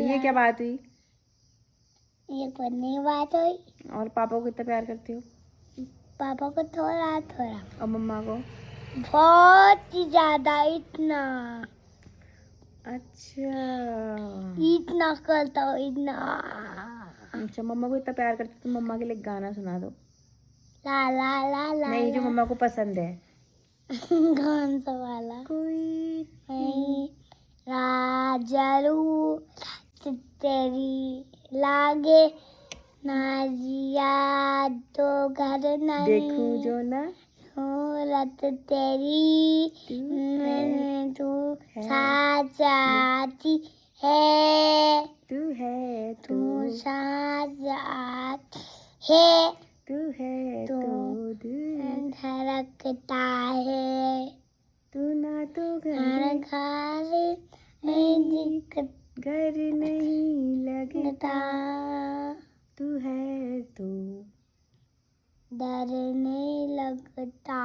ये क्या बात हुई? ये कुछ नहीं बात हुई। और पापा को कितना प्यार करती हो? पापा को थोड़ा थोड़ा। और मम्मा को? बहुत ही ज्यादा, इतना अच्छा। इतना करता हूँ, इतना। अच्छा, मम्मा को इतना प्यार करती हो तो मम्मा के लिए गाना सुना दो। ला ला ला ला नहीं, जो ला। मम्मा को पसंद है। कौन सा वाला? कोई नहीं, राजरू तेरी लागे नाजिया तो घर नहीं। देखूं जो ना सूरत तेरी मैंने तू साजाती है। तू है तू साजाती है। तू है तू धड़कता है। तू ना तो घर नहीं दिखता। घर नहीं लगता। लगता तू है तो डर नहीं लगता।